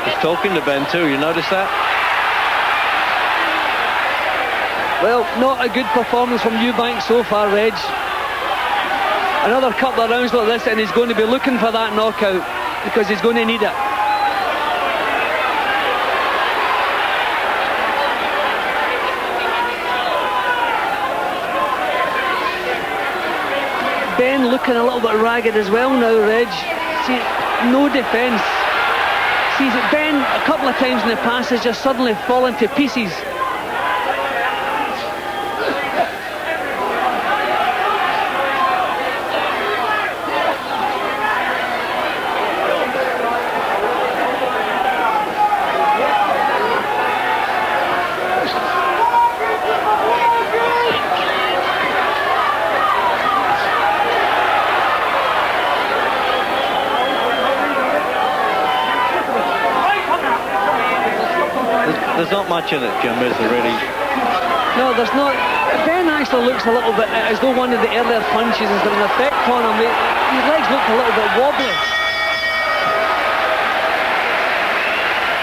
S5: He's talking to Ben too, you notice that?
S6: Well, not a good performance from Eubank so far, Reg. Another couple of rounds like this and he's going to be looking for that knockout, because he's going to need it. Ben looking a little bit ragged as well now, Reg. See, no defence. See, Ben a couple of times in the past has just suddenly fallen to pieces.
S5: There's not much in it, Jim, is there, really?
S6: No, there's not. Ben actually looks a little bit as though one of the earlier punches has got an effect on him. His legs look a little bit wobbly.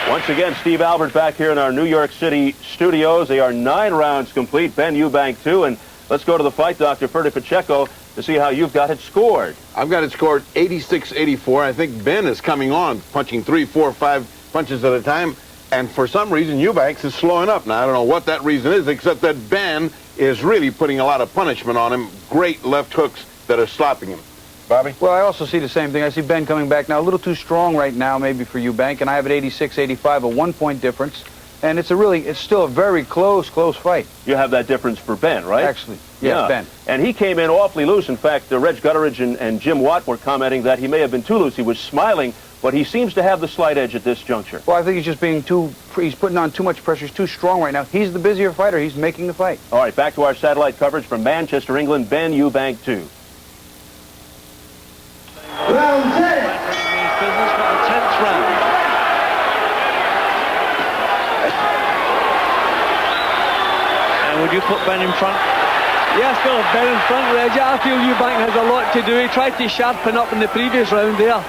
S9: Once again, Steve Albert back here in our New York City studios. They are 9 rounds complete. Ben Eubank 2. And let's go to the fight, Dr. Ferdy Pacheco, to see how you've got it scored.
S7: I've got it scored 86-84. I think Ben is coming on, punching 3, 4, 5 punches at a time. And for some reason, Eubanks is slowing up. Now, I don't know what that reason is, except that Ben is really putting a lot of punishment on him. Great left hooks that are stopping him. Bobby?
S8: Well, I also see the same thing. I see Ben coming back now a little too strong right now, maybe for Eubank, and I have it 86-85, a 1-point difference. And it's still a very close fight.
S9: You have that difference for Ben, right?
S8: Actually, yeah, Ben.
S9: And he came in awfully loose. In fact, Reg Gutteridge and Jim Watt were commenting that he may have been too loose. He was smiling, but he seems to have the slight edge at this juncture.
S8: Well, I think he's just being he's putting on too much pressure. He's too strong right now. He's the busier fighter. He's making the fight.
S9: All right, back to our satellite coverage from Manchester, England, Ben Eubank 2.
S10: Round 10.
S5: Business for the 10th round. And would you put Ben in front?
S6: Yeah, still Ben in front, Reg. I feel Eubank has a lot to do. He tried to sharpen up in the previous round there,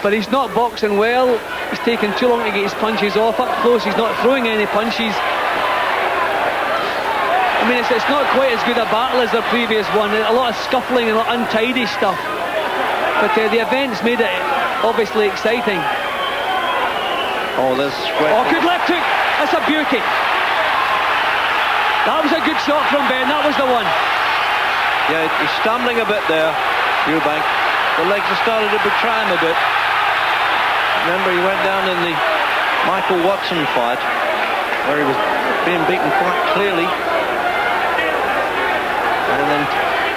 S6: but he's not boxing well. He's taking too long to get his punches off. Up close, he's not throwing any punches. I mean, it's not quite as good a battle as the previous one. A lot of scuffling and a lot of untidy stuff. But the events made it obviously exciting.
S5: Oh, there's...
S6: Oh, good left hook. That's a beauty. That was a good shot from Ben. That was the one.
S5: Yeah, he's stumbling a bit there, Eubank. The legs have started to betray him a bit. Remember, he went down in the Michael Watson fight, where he was being beaten quite clearly. And then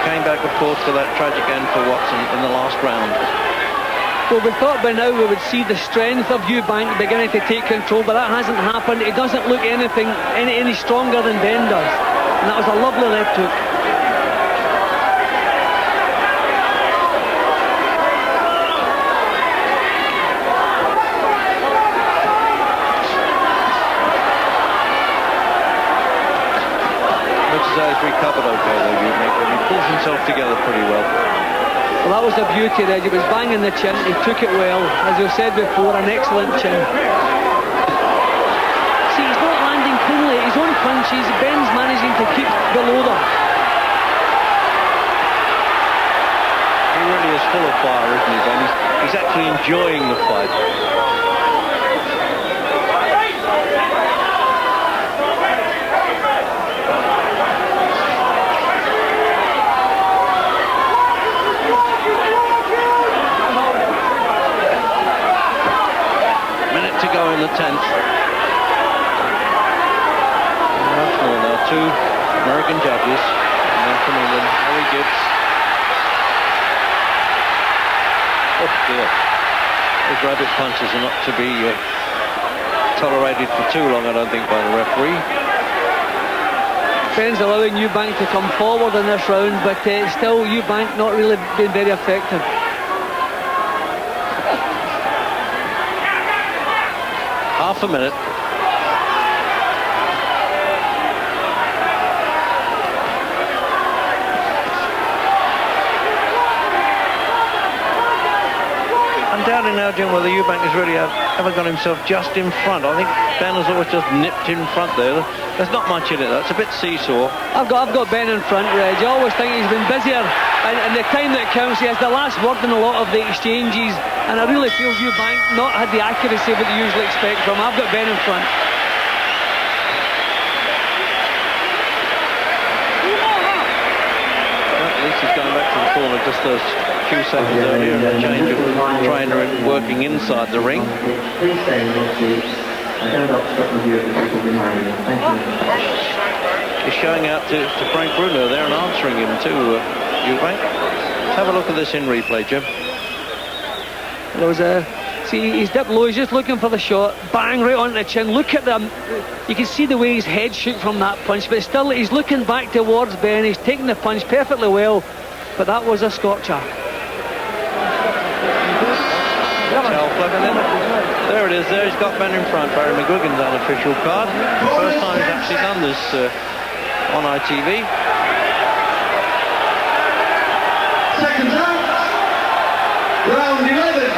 S5: came back, of course, to that tragic end for Watson in the last round.
S6: Well, we thought by now we would see the strength of Eubank beginning to take control, but that hasn't happened. It doesn't look any stronger than Ben does. And that was a lovely left hook.
S5: as though he's recovered okay, though, Eubank, and he pulls himself together pretty well.
S6: Well, that was the beauty of it. He was banging the chin. He took it well. As we've said before, an excellent chin. See, he's not landing cleanly. His own punches, Benn's managing to keep below them.
S5: He really is full of fire, isn't he, Ben? He's actually enjoying the fight. Minute to go in the 10th. Much more now. Two American judges. And then from England, Harry Gibbs. Oh dear. Those rabbit punches are not to be tolerated for too long, I don't think, by the referee.
S6: Benn's allowing Eubank to come forward in this round, but still Eubank not really being very effective.
S5: Half a minute. I'm doubting now, Jim, whether Eubank has really ever got himself just in front. I think Ben has always just nipped in front there. There's not much in it, though. It's a bit seesaw.
S6: I've got Ben in front, Reg. I always think he's been busier, and the time that counts, he has the last word in a lot of the exchanges, and I really feel Eubank not had the accuracy that you usually expect from him. I've got Ben in front.
S5: Well, at least he's going back to the corner just those few seconds earlier, and a change of trainer working inside the ring.
S13: Please stay in your seats. I don't obstruct the view of the people behind you. Thank you.
S5: He's showing out to Frank Bruno there and answering him too, Eubank. Let's have a look at this in replay, Jim.
S6: See, he's dipped low, he's just looking for the shot. Bang, right on the chin. Look at them. You can see the way his head shook from that punch, but still he's looking back towards Ben. He's taking the punch perfectly well, but that was a scorcher.
S5: There it is, there he's got Ben in front. Barry McGuigan's unofficial card. First time he's actually done this on ITV.
S10: Second round. Round 11.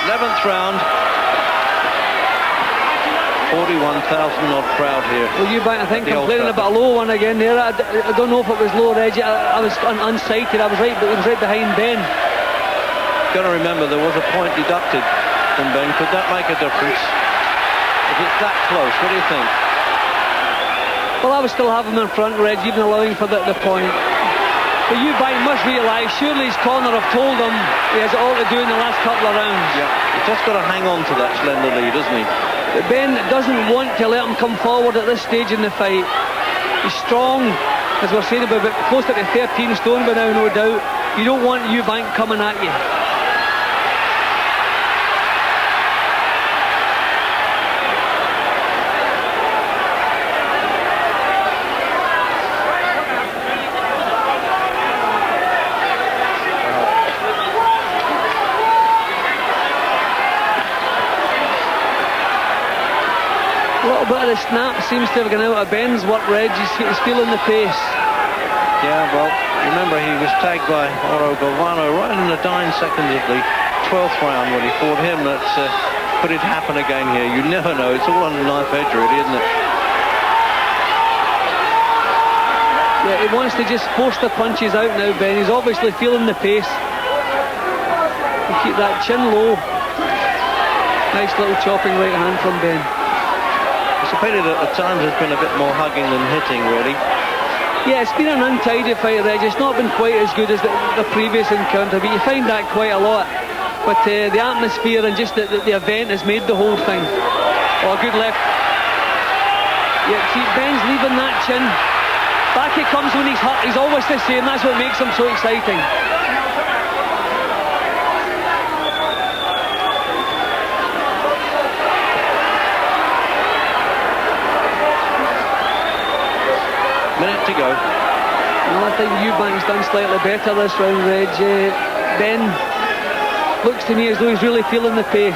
S5: 11th round. 41,000 odd crowd here.
S6: Well, Eubank, I think, complaining about a low one again there. I don't know if it was low, Reggie. I was unsighted. I was right behind Ben.
S5: Got to remember there was a point deducted from Ben. Could that make a difference? If it's that close, what do you think?
S6: Well, I would still have him in front, Reg, even allowing for the point. But Eubank must realise, surely his corner have told him he has it all to do in the last couple of rounds.
S5: Yeah, he's just got to hang on to that slender lead, doesn't he?
S6: But Ben doesn't want to let him come forward at this stage in the fight. He's strong, as we're saying, about closer to 13 stone by now, no doubt. You don't want Eubank coming at you. Bit of the snap seems to have gone out of Ben's work, Reg. He's feeling the pace.
S5: Yeah, well, remember he was tagged by Oro Galvano right in the dying seconds of the 12th round when he fought him. Could it happen again here? You never know. It's all on the knife edge, really, isn't it?
S6: Yeah, he wants to just force the punches out now, Ben. He's obviously feeling the pace. You keep that chin low. Nice little chopping right hand from Ben.
S5: It's a pity that at times there's been a bit more hugging than hitting, really.
S6: Yeah, it's been an untidy fight, Reg. It's not been quite as good as the previous encounter, but you find that quite a lot. But the atmosphere and just the event has made the whole thing. Oh, good left. Yeah, see, Ben's leaving that chin. Back it comes when he's hurt. He's always the same. That's what makes him so exciting.
S5: Minute to go.
S6: No, I think Eubank's done slightly better this round, Reg. Ben looks to me as though he's really feeling the pace.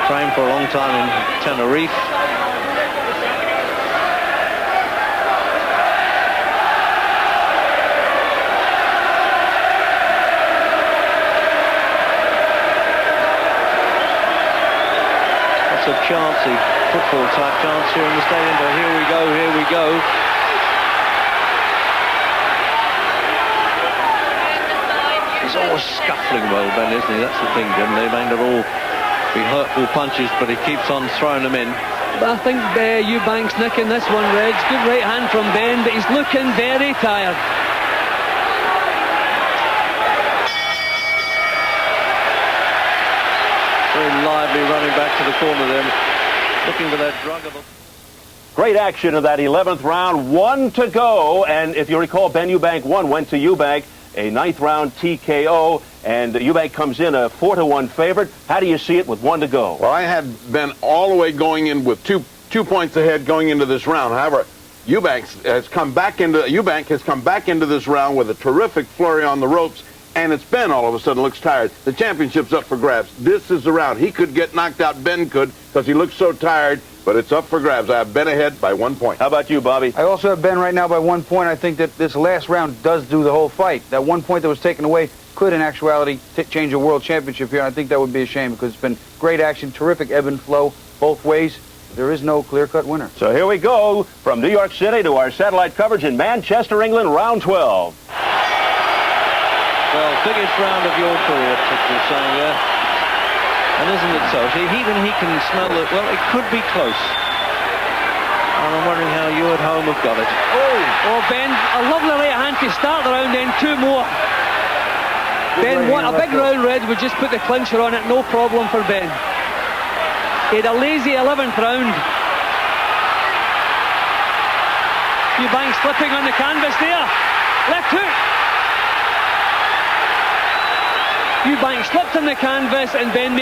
S5: Trained for a long time in Tenerife. chancy, football-type chance here in the stadium, but here we go. He's always scuffling well, Ben, isn't he? That's the thing, Jim. They may not all be hurtful punches, but he keeps on throwing them in.
S6: But I think Eubank's nicking this one, Reg. Good right hand from Ben, but he's looking very tired.
S5: Very lively running back to the corner there, looking for that drug of a...
S9: Great action of that 11th round. 1 to go. And if you recall, Ben Eubank went to Eubank. A 9th round TKO, and Eubank comes in a 4-1 favorite. How do you see it with 1 to go?
S7: Well, I had been all the way going in with two points ahead going into this round. However, Eubank has come back into this round with a terrific flurry on the ropes, and it's Ben all of a sudden looks tired. The championship's up for grabs. This is the round. He could get knocked out. Ben could, because he looks so tired. But it's up for grabs. I have Ben ahead by 1 point.
S9: How about you, Bobby?
S8: I also have Ben right now by 1 point. I think that this last round does do the whole fight. That 1 point that was taken away could, in actuality, change a world championship here. I think that would be a shame because it's been great action, terrific ebb and flow both ways. There is no clear-cut winner.
S9: So here we go from New York City to our satellite coverage in Manchester, England, round 12.
S5: Well, biggest round of your career, people are saying there. And isn't it so? Even he can smell it. Well, it could be close. And I'm wondering how you at home have got it.
S6: Oh, Ben, a lovely right hand to start the round, then 2 more. Ben, a big round, Red, would just put the clincher on it, no problem for Ben. He had a lazy 11th round. Eubank slipping on the canvas there. Left hook. Eubank slipped on the canvas and Ben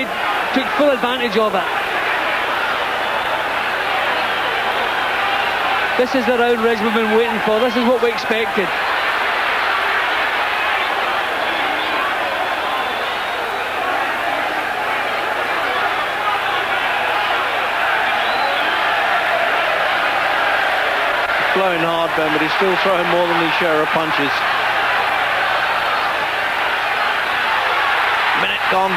S6: took full advantage of it. This is the round, Reg, we've been waiting for. This is what we expected.
S5: Blowing hard, Ben, but he's still throwing more than his share of punches. Minute gone.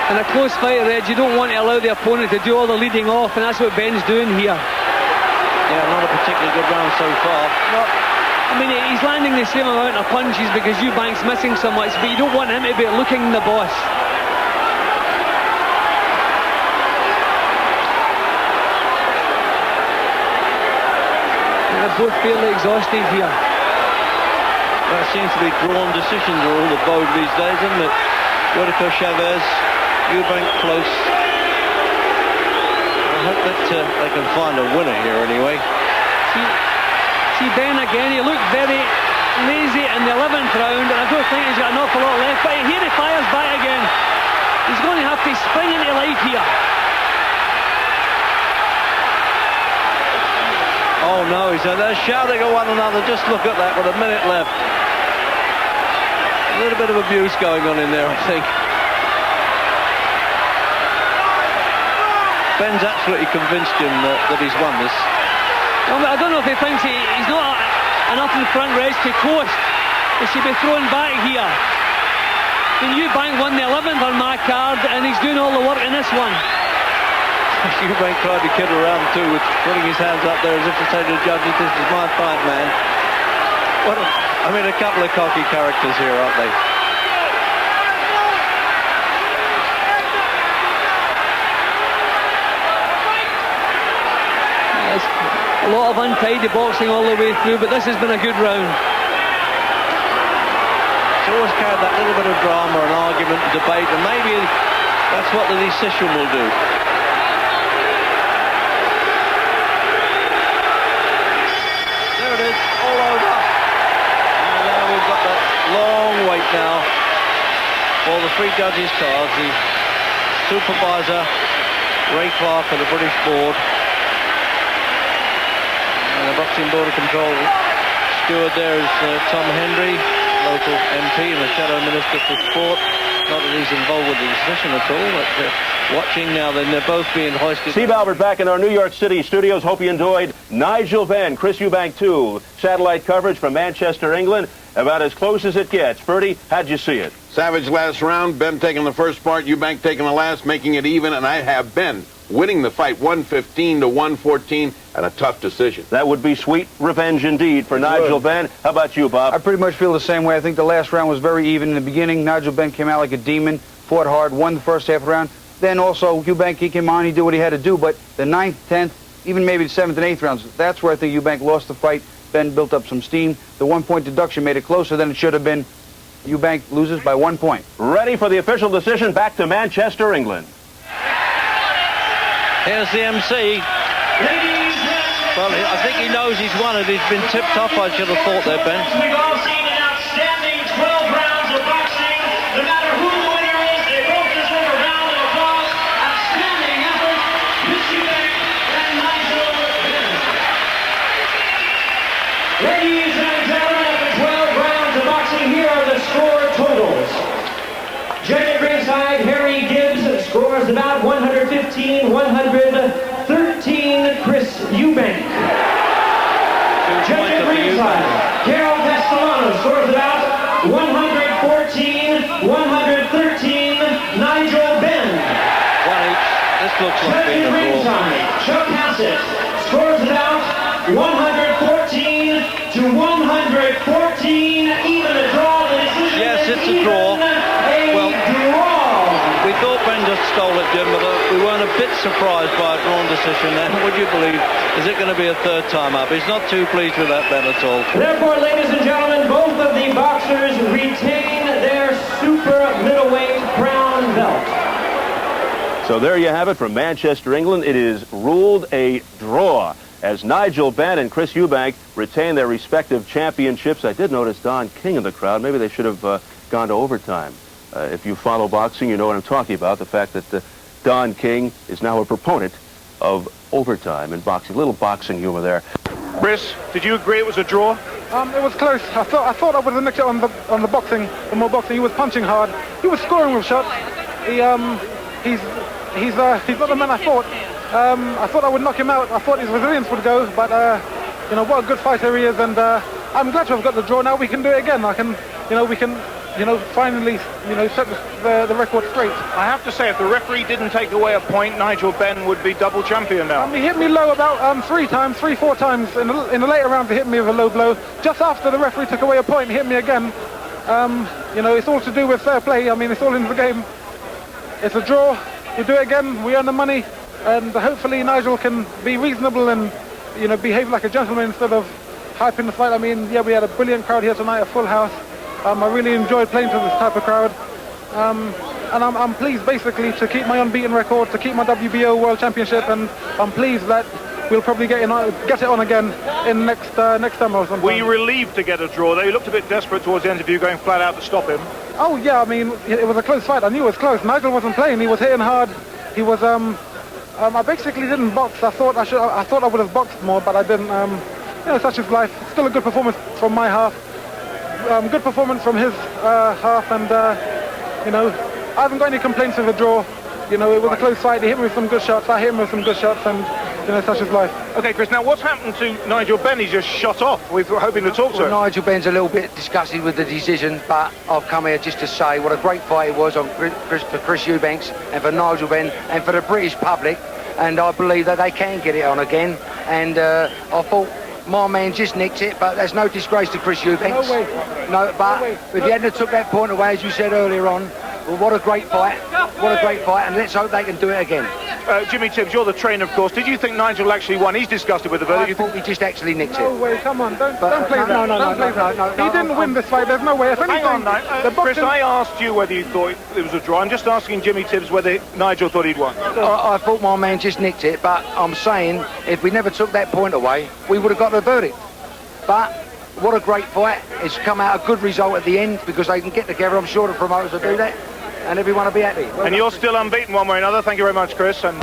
S6: In a close fight, Reg, you don't want to allow the opponent to do all the leading off, and that's what Ben's doing here.
S5: Yeah, not a particularly good round so far.
S6: No, I mean, he's landing the same amount of punches because Eubank's missing so much, but you don't want him to be looking the boss. They're both fairly exhausted here.
S5: That seems to be drawn decisions are all the vogue these days, isn't it? Whitaker, Chavez, Eubank close. I hope that they can find a winner here anyway.
S6: See Ben again, he looked very lazy in the 11th round, and I don't think he's got an awful lot left, but here he fires back again. He's going to have to spring into life here.
S5: Oh no, they're shouting at one another. Just look at that with a minute left. A little bit of abuse going on in there, I think. Ben's absolutely convinced him that he's won this.
S6: I don't know if he thinks he's not enough in front race to coast. He should be thrown back here. The Eubank won the 11th on my card, and he's doing all the work in this one.
S5: Eubank tried to kid around too, with putting his hands up there as if to say to the judges, "This is my fight, man." I mean, a couple of cocky characters here, aren't they?
S6: There's a lot of untidy boxing all the way through, but this has been a good round.
S5: It's always carried that little bit of drama and argument and debate, and maybe that's what the decision will do. There it is, all over. And now we've got that long wait now for the three judges' cards. The supervisor, Ray Clark of the British Board, and the Boxing Board of Control steward there is Tom Hendry, local MP and the Shadow Minister for Sport. Not that he's involved with the decision at all, but watching now, then they're both being hoisted.
S9: Steve Albert back in our New York City studios. Hope you enjoyed Nigel Benn, Chris Eubank too. Satellite coverage from Manchester, England. About as close as it gets. Ferdy, how'd you see it?
S7: Savage last round, Ben taking the first part, Eubank taking the last, making it even, and I have Ben winning the fight 115 to 114 and a tough decision.
S9: That would be sweet revenge indeed for Nigel Benn. How about you, Bob?
S8: I pretty much feel the same way. I think the last round was very even in the beginning. Nigel Benn came out like a demon, fought hard, won the first half round. Then also Eubank, he came on, he did what he had to do, but the 9th, 10th, even maybe the 7th and 8th rounds, that's where I think Eubank lost the fight. Ben built up some steam. The 1-point deduction made it closer than it should have been. Eubank loses by 1 point.
S9: Ready for the official decision, back to Manchester, England.
S5: Here's the MC. Well, I think he knows he's won it. He's been tipped off, I should have thought there, Ben.
S4: We've all seen an outstanding 12 rounds of boxing. No matter who the winner is, they both deserve a round of applause. Outstanding effort, Chris Eubank and Nigel Benn. Ladies and gentlemen, after 12 rounds of boxing, here are the score totals. Judge at ringside, Harry Gibbs scores about 115, 113, Chris Eubank. Judge at ringside, Carol Castellano scores about 114, 113, Nigel Benn.
S5: One each. This looks like
S4: Judge
S5: being
S4: at
S5: a draw.
S4: ringside, Chuck Hassett scores about 114 to 114, even a draw. The decision
S5: Yes,
S4: is
S5: it's a draw. Well,
S4: draw.
S5: we thought Ben just stole it, Jim, but we weren't a bit surprised by a drawn decision then. Would you believe? Is it going to be a third time up? He's not too pleased with that, Ben, at all.
S4: Therefore, ladies and gentlemen, both of the boxers retain their super middleweight crown belt.
S9: So there you have it from Manchester, England. It is ruled a draw as Nigel Benn and Chris Eubank retain their respective championships. I did notice Don King in the crowd. Maybe they should have gone to overtime. If you follow boxing, you know what I'm talking about. The fact that Don King is now a proponent of overtime in boxing. A little boxing humor there.
S11: Chris, did you agree it was a draw?
S12: It was close. I thought I would have nicked it on the boxing, the more boxing. He was punching hard. He was scoring with shots. He's not the man I thought. I thought I would knock him out. I thought his resilience would go, but you know, what a good fighter he is, and I'm glad to have got the draw. Now we can do it again. We can finally, set the record straight.
S11: I have to say, if the referee didn't take away a point, Nigel Benn would be double champion now.
S12: He hit me low about 3, 4 times. In the later rounds, he hit me with a low blow. Just after the referee took away a point, he hit me again. It's all to do with fair play. It's all in the game. It's a draw. We do it again. We earn the money. And hopefully Nigel can be reasonable and, behave like a gentleman instead of hyping the fight. We had a brilliant crowd here tonight, a full house. I really enjoyed playing to this type of crowd. And I'm pleased basically to keep my unbeaten record, to keep my WBO World Championship, and I'm pleased that we'll probably get it on again in next time or something.
S11: Were you relieved to get a draw? They looked a bit desperate towards the end of you, going flat out to stop him.
S12: Oh yeah, it was a close fight. I knew it was close. Nigel wasn't playing. He was hitting hard. He was. I basically didn't box. I thought I would have boxed more, but I didn't. Such is life. Still a good performance from my half. Good performance from his half, and I haven't got any complaints with the draw. It was a close fight. He hit me with some good shots. I hit him with some good shots, and such is life.
S11: Okay, Chris. Now, what's happened to Nigel Benn? He's just shot off. We're hoping to talk to him.
S14: Nigel Benn's a little bit disgusted with the decision, but I've come here just to say what a great fight it was for Chris Eubanks and for Nigel Benn and for the British public. And I believe that they can get it on again. And I thought my man just nicked it, but there's no disgrace to Chris Eubanks. If he hadn't took that point away, as you said earlier on, well, what a great fight. What a great fight, and let's hope they can do it again.
S11: Jimmy Tibbs, you're the trainer, of course. Did you think Nigel actually won? He's disgusted with the verdict.
S14: I thought he just actually nicked it.
S12: No way, come on, don't play that.
S14: No.
S12: He didn't win this fight, there's no way. If anything,
S11: Hang on, Chris, I asked you whether you thought it was a draw. I'm just asking Jimmy Tibbs whether Nigel thought he'd won.
S14: I thought my man just nicked it, but I'm saying if we never took that point away, we would have got the verdict. But what a great fight. It's come out a good result at the end because they can get together. I'm sure the promoters will do that, and everyone will be happy.
S11: And you're still unbeaten one way or another. Thank you very much, Chris. And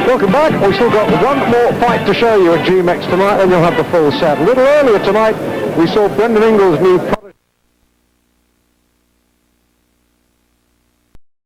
S1: Welcome back. We've still got one more fight to show you at GMX tonight, and you'll have the full set. A little earlier tonight, we saw Brendan Ingles' new